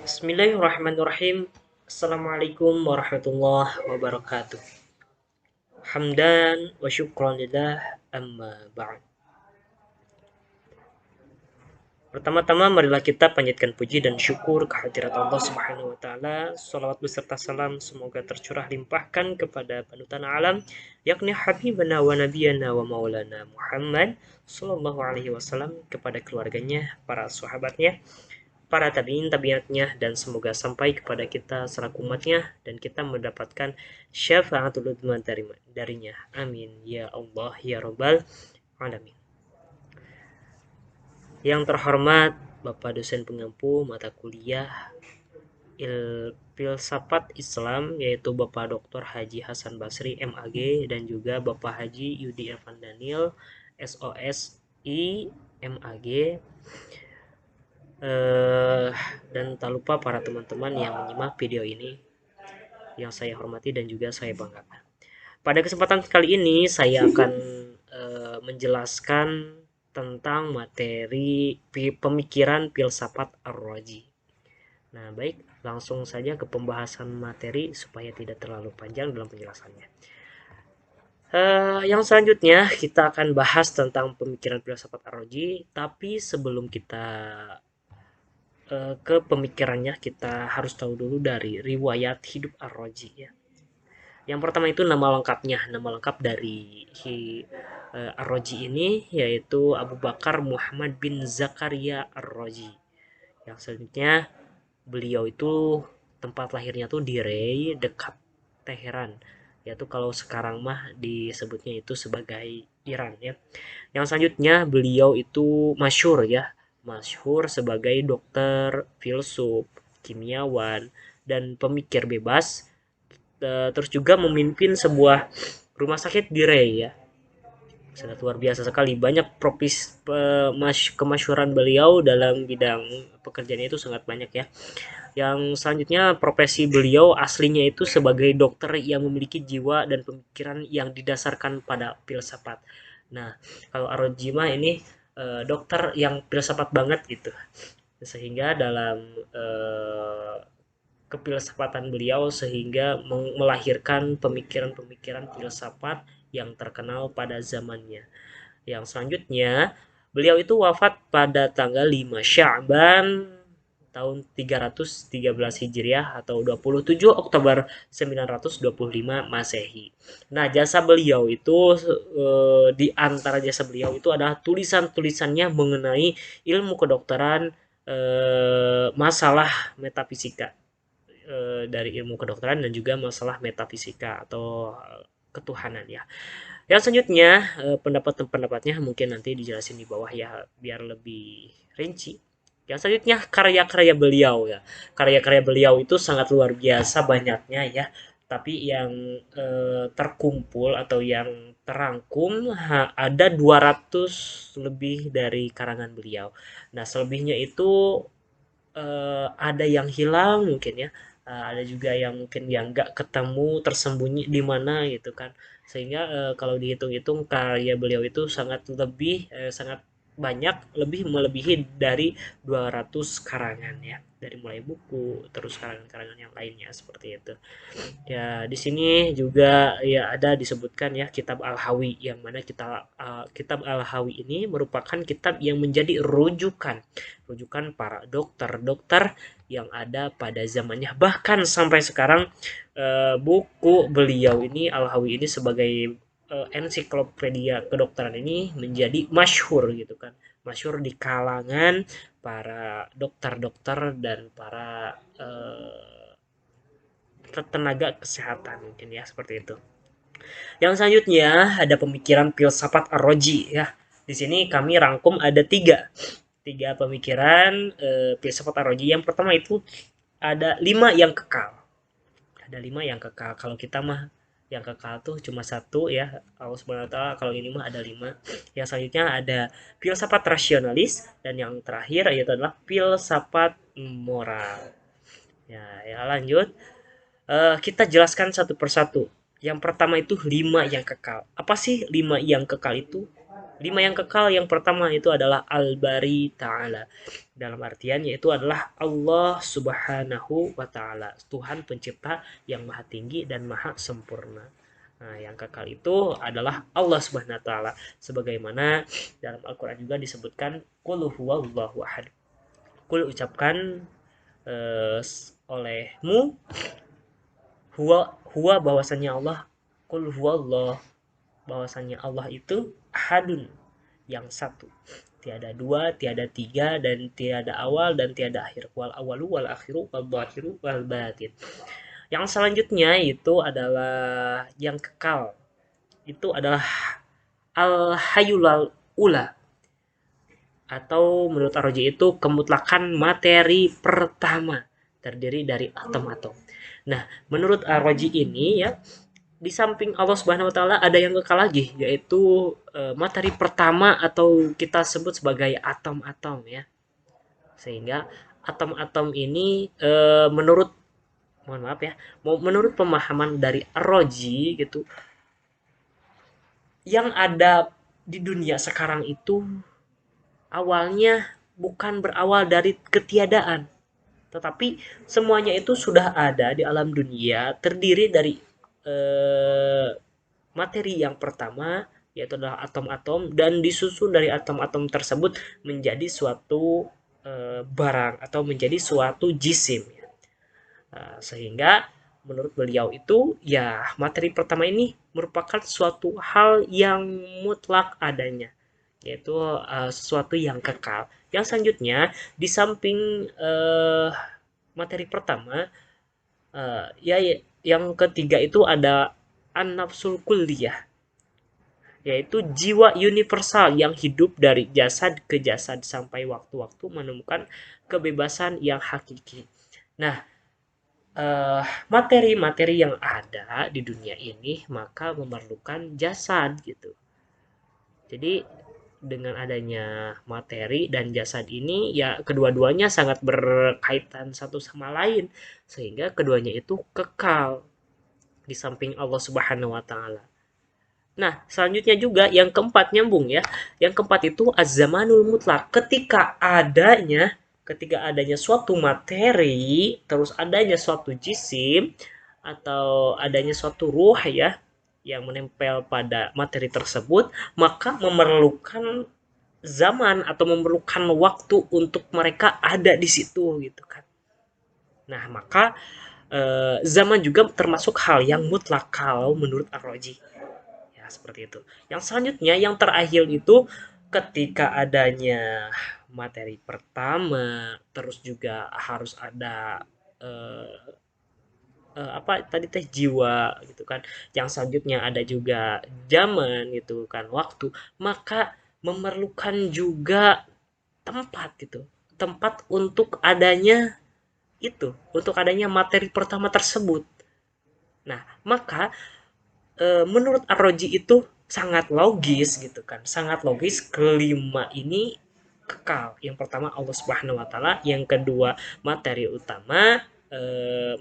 Bismillahirrahmanirrahim. Assalamualaikum warahmatullahi wabarakatuh. Hamdan wa syukran lillah amma ba'd. Pertama-tama marilah kita panjatkan puji dan syukur kehadirat Allah Subhanahu wa taala. Salawat beserta salam semoga tercurah limpahkan kepada panutan alam yakni habibana wa nabiyana wa maulana Muhammad sallallahu alaihi wasallam, kepada keluarganya, para sahabatnya, para tabiin tabiatnya, dan semoga sampai kepada kita selaku umatnya dan kita mendapatkan syafaatul udma darinya. Amin ya Allah ya Rabbal alamin. Yang terhormat Bapak dosen pengampu mata kuliah Filsafat Islam, yaitu Bapak Dr. Haji Hasan Basri MAG, dan juga Bapak Haji Yudi Evan Daniel SOSI MAG. Dan tak lupa para teman-teman yang menyimak video ini yang saya hormati dan juga saya banggakan. Pada kesempatan kali ini saya akan menjelaskan tentang materi pemikiran filsafat Ar-Razi. Nah, baik, langsung saja ke pembahasan materi supaya tidak terlalu panjang dalam penjelasannya. Yang selanjutnya kita akan bahas tentang pemikiran filsafat Ar-Razi, tapi sebelum kita ke pemikirannya, kita harus tahu dulu dari riwayat hidup Ar-Razi ya. Yang pertama itu nama lengkapnya. Nama lengkap dari Ar-Razi ini yaitu Abu Bakar Muhammad bin Zakaria Ar-Razi. Yang selanjutnya, beliau itu tempat lahirnya tuh di Rey, dekat Teheran. Yaitu kalau sekarang mah disebutnya itu sebagai Iran ya. Yang selanjutnya, beliau itu masyhur ya, masyhur sebagai dokter, filsuf, kimiawan, dan pemikir bebas. Terus juga memimpin sebuah rumah sakit di Rey ya. Sangat luar biasa sekali, banyak kemasyhuran beliau dalam bidang pekerjaannya itu sangat banyak ya. Yang selanjutnya, profesi beliau aslinya itu sebagai dokter yang memiliki jiwa dan pemikiran yang didasarkan pada filsafat. Nah, kalau Arojima ini dokter yang filsafat banget gitu. Sehingga dalam kefilsafatan beliau sehingga melahirkan pemikiran-pemikiran filsafat yang terkenal pada zamannya. Yang selanjutnya, beliau itu wafat pada tanggal 5 Sya'ban tahun 313 Hijriah atau 27 Oktober 925 Masehi. Nah, jasa beliau itu di antara jasa beliau itu adalah tulisan-tulisannya mengenai ilmu kedokteran, masalah metafisika, dari ilmu kedokteran, dan juga masalah metafisika atau ketuhanan ya. Yang selanjutnya, pendapat-pendapatnya mungkin nanti dijelasin di bawah ya biar lebih rinci. Yang selanjutnya, karya-karya beliau ya. Karya-karya beliau itu sangat luar biasa banyaknya ya. Tapi yang terkumpul atau yang terangkum ada 200 lebih dari karangan beliau. Nah, selebihnya itu ada yang hilang mungkin ya, ada juga yang mungkin yang nggak ketemu, tersembunyi di mana gitu kan, sehingga kalau dihitung-hitung karya beliau itu sangat lebih, sangat banyak, lebih melebihi dari 200 karangan ya, dari mulai buku terus karangan-karangan yang lainnya seperti itu. Ya, di sini juga ya ada disebutkan ya kitab Al-Hawi, yang mana kitab Al-Hawi ini merupakan kitab yang menjadi rujukan para dokter-dokter yang ada pada zamannya. Bahkan sampai sekarang buku beliau ini Al-Hawi ini sebagai ensiklopedia kedokteran ini menjadi masyhur gitu kan. Masyhur di kalangan para dokter-dokter dan para tenaga kesehatan mungkin ya, seperti itu. Yang selanjutnya ada pemikiran filsafat Ar-Razi ya. Di sini kami rangkum ada tiga pemikiran filsafat Ar-Razi. Yang pertama itu ada 5 yang kekal. Ada 5 yang kekal. Kalau kita mah yang kekal tuh cuma satu ya, Allah Subhanahu wa taala. Kalau ini mah ada 5. Yang selanjutnya ada filsafat rasionalis, dan yang terakhir yaitu adalah filsafat moral. Ya, lanjut. Kita jelaskan satu persatu. Yang pertama itu 5 yang kekal. Apa sih 5 yang kekal itu? 5 yang kekal yang pertama itu adalah Al-Bari Ta'ala. Dalam artian yaitu adalah Allah Subhanahu wa Ta'ala, Tuhan pencipta yang maha tinggi dan maha sempurna. Nah, yang kekal itu adalah Allah Subhanahu wa Ta'ala, sebagaimana dalam Al-Qur'an juga disebutkan qul huwallahu ahad. Qul ucapkan olehmu, huwa bahwasannya Allah, qul huwallah bahwasannya Allah itu ahadun, yang satu, tiada dua, tiada tiga, dan tiada awal dan tiada akhir, wal awalu wal akhiru wal zahiru wal batin. Yang selanjutnya itu adalah yang kekal, itu adalah al hayyul ula, atau menurut Ar-Razi itu kemutlakan materi pertama, terdiri dari atom-atom. Nah, menurut Ar-Razi ini ya, di samping Allah Subhanahu wa taala ada yang kekal lagi, yaitu materi pertama atau kita sebut sebagai atom-atom ya. Sehingga atom-atom ini menurut, mohon maaf ya, menurut pemahaman dari Ar-Razi gitu, yang ada di dunia sekarang itu awalnya bukan berawal dari ketiadaan, tetapi semuanya itu sudah ada di alam dunia, terdiri dari eh, materi yang pertama, yaitu adalah atom-atom, dan disusun dari atom-atom tersebut menjadi suatu barang atau menjadi suatu jisim. Sehingga menurut beliau itu ya materi pertama ini merupakan suatu hal yang mutlak adanya, yaitu sesuatu yang kekal. Yang selanjutnya, di samping materi pertama, ya yang ketiga itu ada an-nafsul kulliyah, yaitu jiwa universal yang hidup dari jasad ke jasad sampai waktu-waktu menemukan kebebasan yang hakiki. Nah, materi-materi yang ada di dunia ini maka memerlukan jasad gitu. Jadi dengan adanya materi dan jasad ini ya kedua-duanya sangat berkaitan satu sama lain, sehingga keduanya itu kekal di samping Allah Subhanahu wa taala. Nah, selanjutnya juga yang keempat nyambung ya. Yang keempat itu az-zamanul mutlak. Ketika adanya suatu materi, terus adanya suatu jisim atau adanya suatu ruh ya yang menempel pada materi tersebut, maka memerlukan zaman atau memerlukan waktu untuk mereka ada di situ gitu kan. Nah, maka zaman juga termasuk hal yang mutlak kalau menurut Ar-Razi. Ya, seperti itu. Yang selanjutnya, yang terakhir itu ketika adanya materi pertama, terus juga harus ada eh, apa tadi teh jiwa gitu kan. Yang selanjutnya ada juga zaman gitu kan, waktu. Maka memerlukan juga tempat gitu. Tempat untuk adanya itu, untuk adanya materi pertama tersebut. Nah, maka menurut Ar-Razi itu sangat logis gitu kan, sangat logis kelima ini kekal. Yang pertama Allah Subhanahu wa taala, yang kedua materi utama,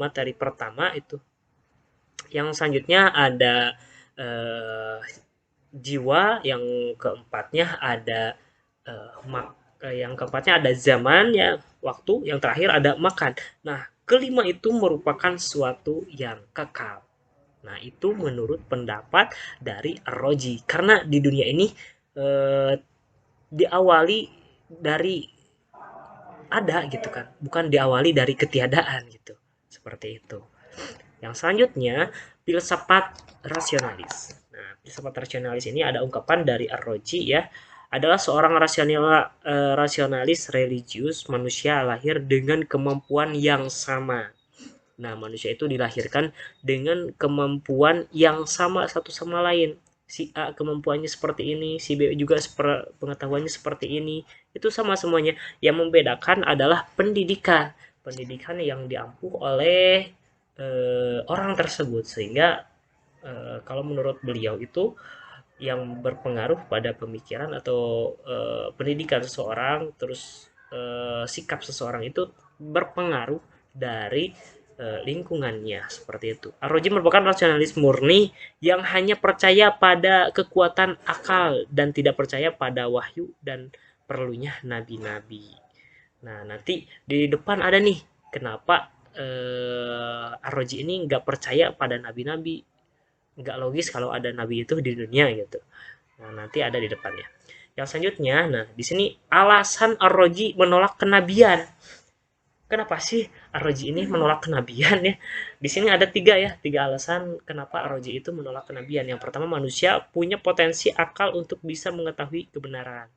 materi pertama itu. Yang selanjutnya ada eh, jiwa, yang keempatnya ada yang keempatnya ada zaman ya, waktu, yang terakhir ada makan. Nah, kelima itu merupakan suatu yang kekal. Nah, itu menurut pendapat dari Ar-Razi. Karena di dunia ini eh, diawali dari ada gitu kan, bukan diawali dari ketiadaan gitu. Seperti itu. Yang selanjutnya, filsafat rasionalis. Nah, filsafat rasionalis ini ada ungkapan dari Ar-Razi ya, adalah seorang rasionalis religius. Manusia lahir dengan kemampuan yang sama. Nah, manusia itu dilahirkan dengan kemampuan yang sama satu sama lain. Si A kemampuannya seperti ini, si B juga pengetahuannya seperti ini. Itu sama semuanya. Yang membedakan adalah pendidikan. Pendidikan yang diampuh oleh orang tersebut. Sehingga kalau menurut beliau itu yang berpengaruh pada pemikiran atau pendidikan seseorang, terus sikap seseorang itu berpengaruh dari lingkungannya, seperti itu. Ar-Raji merupakan rasionalis murni yang hanya percaya pada kekuatan akal dan tidak percaya pada wahyu dan perlunya nabi-nabi. Nah, nanti di depan ada nih kenapa Ar-Raji ini nggak percaya pada nabi-nabi. Nggak logis kalau ada nabi itu di dunia gitu. Nah, nanti ada di depannya. Yang selanjutnya, nah di sini alasan Ar-Raji menolak kenabian. Kenapa sih Ar-Raji ini menolak kenabian ya? Di sini ada tiga alasan kenapa Ar-Raji itu menolak kenabian. Yang pertama, manusia punya potensi akal untuk bisa mengetahui kebenaran.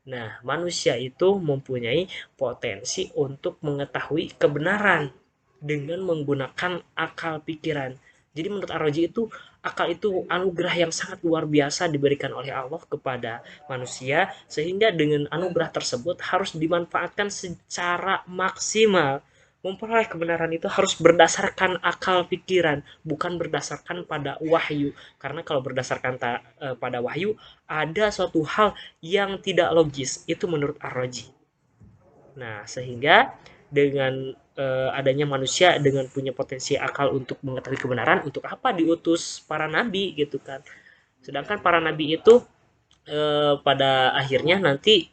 Nah, manusia itu mempunyai potensi untuk mengetahui kebenaran dengan menggunakan akal pikiran. Jadi menurut Ar-Raji itu akal itu anugerah yang sangat luar biasa diberikan oleh Allah kepada manusia, sehingga dengan anugerah tersebut harus dimanfaatkan secara maksimal. Memperoleh kebenaran itu harus berdasarkan akal pikiran, bukan berdasarkan pada wahyu. Karena kalau berdasarkan pada wahyu, ada suatu hal yang tidak logis. Itu menurut Ar-Raji. Nah, sehingga dengan adanya manusia dengan punya potensi akal untuk mengetahui kebenaran, untuk apa diutus para nabi gitu kan? Sedangkan para nabi itu pada akhirnya nanti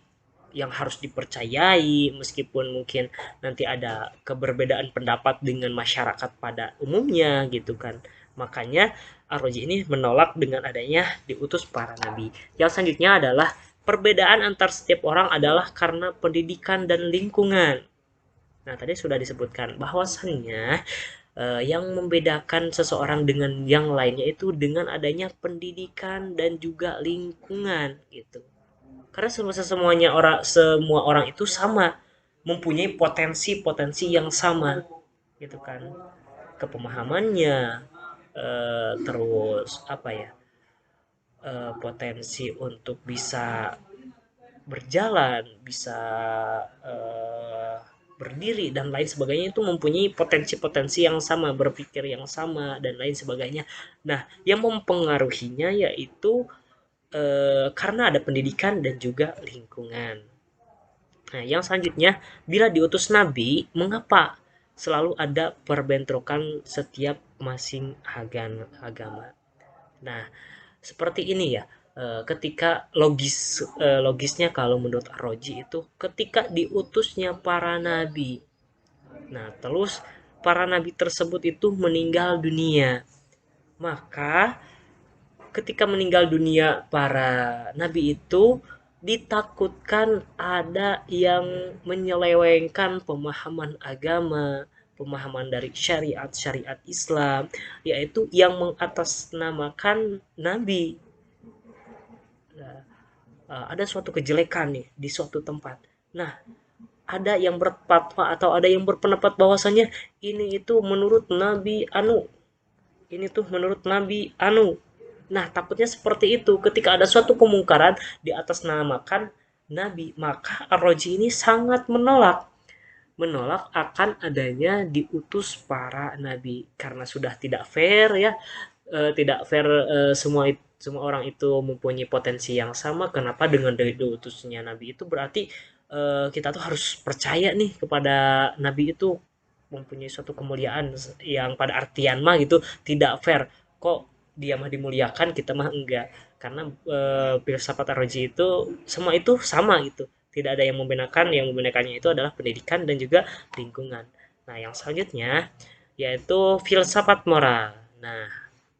yang harus dipercayai, meskipun mungkin nanti ada keberbedaan pendapat dengan masyarakat pada umumnya gitu kan. Makanya Ar-Raji ini menolak dengan adanya diutus para nabi. Yang selanjutnya adalah perbedaan antar setiap orang adalah karena pendidikan dan lingkungan. Nah, tadi sudah disebutkan bahwasannya yang membedakan seseorang dengan yang lainnya itu dengan adanya pendidikan dan juga lingkungan gitu. Karena semua orang itu sama, mempunyai potensi-potensi yang sama gitu kan. Kepemahamannya, terus apa ya? Potensi untuk bisa berjalan, bisa berdiri dan lain sebagainya itu mempunyai potensi-potensi yang sama, berpikir yang sama dan lain sebagainya. Nah, yang mempengaruhinya yaitu karena ada pendidikan dan juga lingkungan. Nah, yang selanjutnya, bila diutus nabi, mengapa selalu ada perbentrokan setiap masing agama? Nah, seperti ini ya. Ketika logisnya kalau menurut Ar-Raji itu ketika diutusnya para nabi. Nah, terus para nabi tersebut itu meninggal dunia. Maka ketika meninggal dunia para nabi itu ditakutkan ada yang menyelewengkan pemahaman agama, pemahaman dari syariat Islam, yaitu yang mengatasnamakan nabi. Nah, ada suatu kejelekan nih di suatu tempat. Nah, ada yang berfatwa atau ada yang berpendapat bahwasanya ini itu menurut Nabi Anu, ini tuh menurut Nabi Anu. Nah, takutnya seperti itu. Ketika ada suatu kemungkaran di atas namakan Nabi, maka Ar-Raji ini sangat menolak akan adanya diutus para nabi karena sudah tidak fair ya, tidak fair, semua orang itu mempunyai potensi yang sama. Kenapa dengan diutusnya nabi itu berarti kita tuh harus percaya nih kepada nabi itu mempunyai suatu kemuliaan yang pada artian mah gitu tidak fair. Kok dia mah dimuliakan kita mah enggak? Karena filsafat Ar-Razi itu semua itu sama gitu, tidak ada yang membedakan. Yang membedakannya itu adalah pendidikan dan juga lingkungan. Nah, yang selanjutnya yaitu filsafat moral. Nah,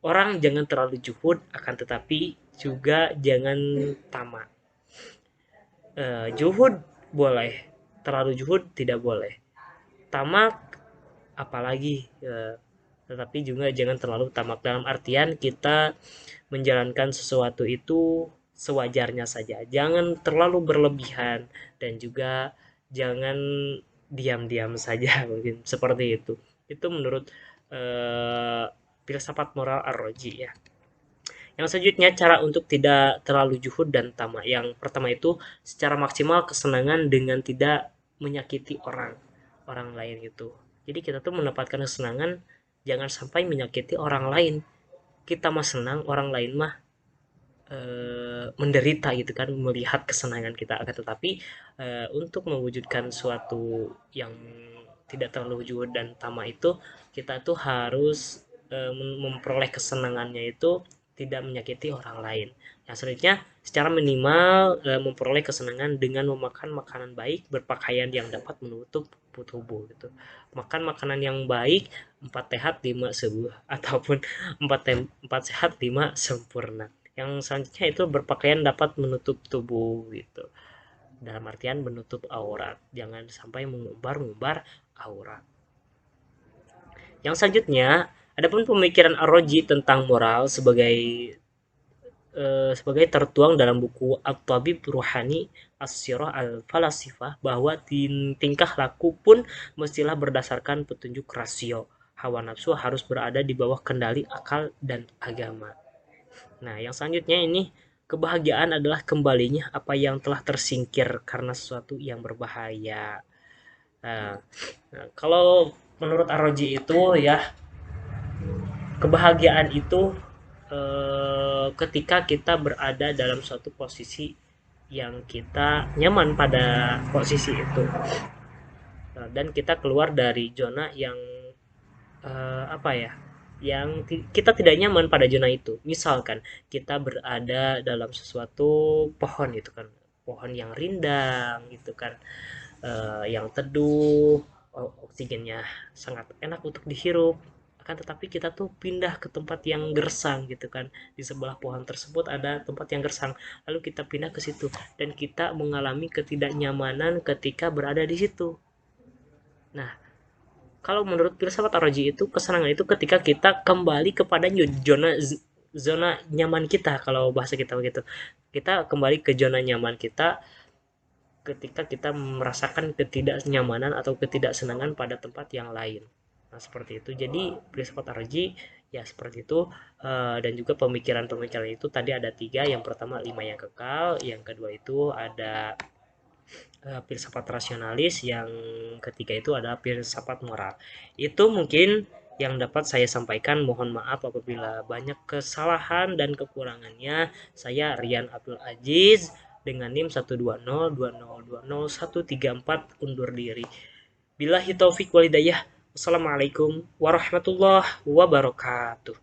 orang jangan terlalu juhud, akan tetapi juga jangan tamak. Juhud boleh, terlalu juhud tidak boleh. Tamak apalagi, tetapi juga jangan terlalu tamak dalam artian kita menjalankan sesuatu itu sewajarnya saja. Jangan terlalu berlebihan dan juga jangan diam-diam saja mungkin seperti itu. Itu menurut eh, filsafat moral Ar-Raji ya. Yang selanjutnya cara untuk tidak terlalu juhud dan tamak. Yang pertama itu secara maksimal kesenangan dengan tidak menyakiti orang lain gitu. Jadi kita tuh mendapatkan kesenangan jangan sampai menyakiti orang lain. Kita mah senang, orang lain mah menderita gitu kan melihat kesenangan kita. Akan tetapi untuk mewujudkan suatu yang tidak terlalu ujud dan tamak itu kita tuh harus memperoleh kesenangannya itu tidak menyakiti orang lain. Nah, selanjutnya secara minimal memperoleh kesenangan dengan memakan makanan baik, berpakaian yang dapat menutup tubuh gitu. Makan makanan yang baik, 4 sehat 5 sebuah ataupun 4 sehat 5 sempurna. Yang selanjutnya itu berpakaian dapat menutup tubuh gitu. Dalam artian menutup aurat, jangan sampai mengumbar-ngumbar aurat. Yang selanjutnya, adapun pemikiran Ar-Razi tentang moral sebagai tertuang dalam buku At-Tabib Ruhani As-Sirah Al-Falasifah bahwa tingkah laku pun mestilah berdasarkan petunjuk rasio. Hawa nafsu harus berada di bawah kendali akal dan agama. Nah, yang selanjutnya ini kebahagiaan adalah kembalinya apa yang telah tersingkir karena sesuatu yang berbahaya. Nah, kalau menurut Ar-Razi itu ya, kebahagiaan itu ketika kita berada dalam suatu posisi yang kita nyaman pada posisi itu. Dan kita keluar dari zona yang apa ya, yang kita tidak nyaman pada zona itu. Misalkan kita berada dalam sesuatu pohon gitu kan, pohon yang rindang gitu kan, yang teduh, oksigennya sangat enak untuk dihirup. Akan tetapi kita tuh pindah ke tempat yang gersang gitu kan. Di sebelah pohon tersebut ada tempat yang gersang. Lalu kita pindah ke situ dan kita mengalami ketidaknyamanan ketika berada di situ. Nah, kalau menurut filsafat Ar-Razi itu kesenangan itu ketika kita kembali kepada zona zona nyaman kita, kalau bahasa kita begitu. Kita kembali ke zona nyaman kita ketika kita merasakan ketidaknyamanan atau ketidaksenangan pada tempat yang lain. Nah, seperti itu. Jadi, filsafat Ar-Razi ya seperti itu. Dan juga pemikiran-pemikiran itu tadi ada 3. Yang pertama 5 yang kekal, yang kedua itu ada filsafat rasionalis, yang ketiga itu adalah filsafat moral. Itu mungkin yang dapat saya sampaikan. Mohon maaf apabila banyak kesalahan dan kekurangannya. Saya Rian Abdul Aziz dengan NIM 12020202134 undur diri. Billahi taufik walhidayah. Wassalamualaikum warahmatullahi wabarakatuh.